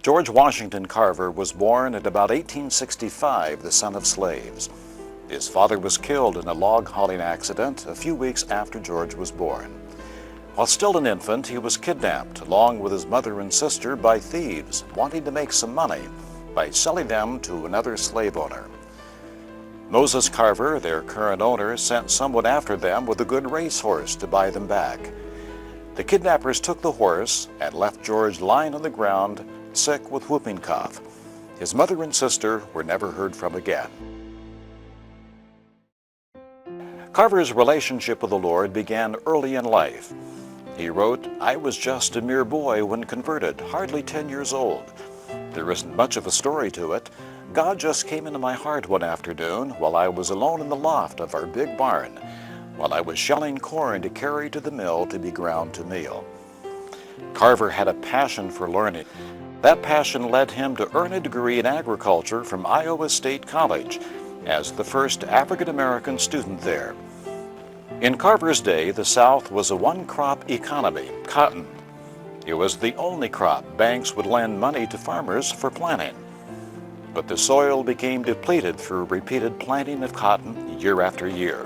George Washington Carver was born at about 1865, the son of slaves. His father was killed in a log hauling accident a few weeks after George was born. While still an infant, he was kidnapped along with his mother and sister by thieves wanting to make some money by selling them to another slave owner. Moses Carver, their current owner, sent someone after them with a good racehorse to buy them back. The kidnappers took the horse and left George lying on the ground, sick with whooping cough. His mother and sister were never heard from again. Carver's relationship with the Lord began early in life. He wrote, "I was just a mere boy when converted, hardly 10 years old. There isn't much of a story to it. God just came into my heart one afternoon while I was alone in the loft of our big barn, while I was shelling corn to carry to the mill to be ground to meal." Carver had a passion for learning. That passion led him to earn a degree in agriculture from Iowa State College as the first African-American student there. In Carver's day, the South was a one-crop economy, cotton. It was the only crop banks would lend money to farmers for planting. But the soil became depleted through repeated planting of cotton year after year.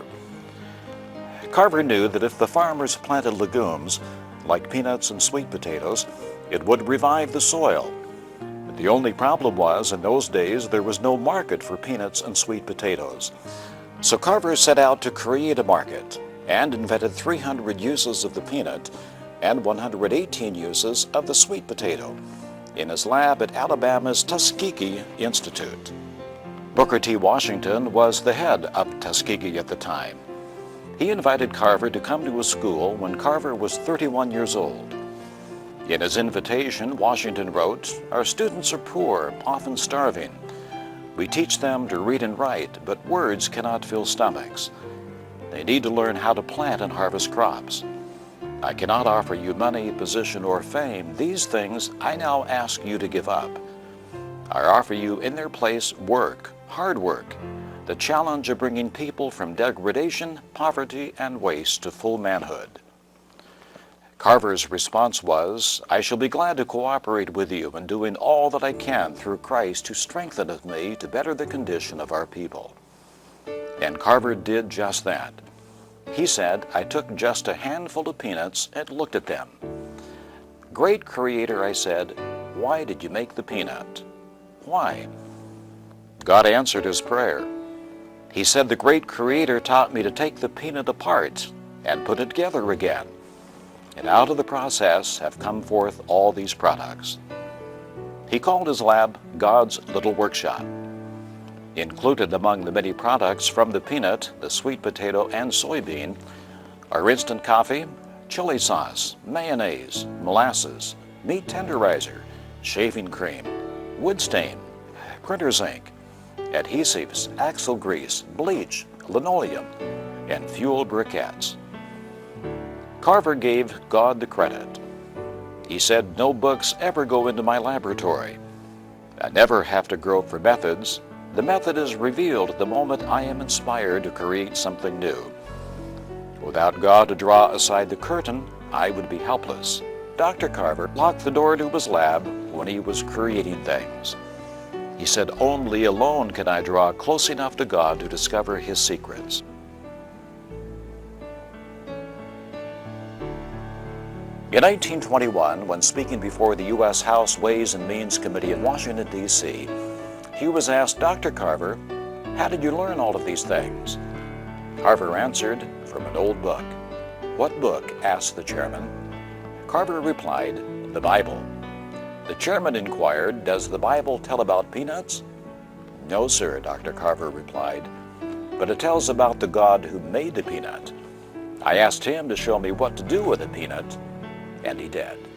Carver knew that if the farmers planted legumes, like peanuts and sweet potatoes, it would revive the soil. But the only problem was, in those days, there was no market for peanuts and sweet potatoes. So Carver set out to create a market and invented 300 uses of the peanut and 118 uses of the sweet potato in his lab at Alabama's Tuskegee Institute. Booker T. Washington was the head of Tuskegee at the time. He invited Carver to come to his school when Carver was 31 years old. In his invitation, Washington wrote, "Our students are poor, often starving. We teach them to read and write, but words cannot fill stomachs. They need to learn how to plant and harvest crops. I cannot offer you money, position, or fame. These things I now ask you to give up. I offer you in their place work, hard work, the challenge of bringing people from degradation, poverty, and waste to full manhood." Carver's response was, "I shall be glad to cooperate with you in doing all that I can through Christ who strengtheneth me to better the condition of our people." And Carver did just that. He said, "I took just a handful of peanuts and looked at them. 'Great Creator,' I said, 'why did you make the peanut? Why?' God answered his prayer. He said, 'The great Creator taught me to take the peanut apart and put it together again. And out of the process have come forth all these products.'" He called his lab God's Little Workshop. Included among the many products from the peanut, the sweet potato, and soybean are instant coffee, chili sauce, mayonnaise, molasses, meat tenderizer, shaving cream, wood stain, printer's ink, adhesives, axle grease, bleach, linoleum, and fuel briquettes. Carver gave God the credit. He said, "No books ever go into my laboratory. I never have to grope for methods. The method is revealed the moment I am inspired to create something new. Without God to draw aside the curtain, I would be helpless." Dr. Carver locked the door to his lab when he was creating things. He said, "Only alone can I draw close enough to God to discover His secrets." In 1921, when speaking before the U.S. House Ways and Means Committee in Washington, D.C., he was asked, "Dr. Carver, how did you learn all of these things?" Carver answered, "From an old book." "What book?" asked the chairman. Carver replied, "The Bible." The chairman inquired, "Does the Bible tell about peanuts?" "No, sir," Dr. Carver replied, "but it tells about the God who made the peanut. I asked him to show me what to do with a peanut, and he did."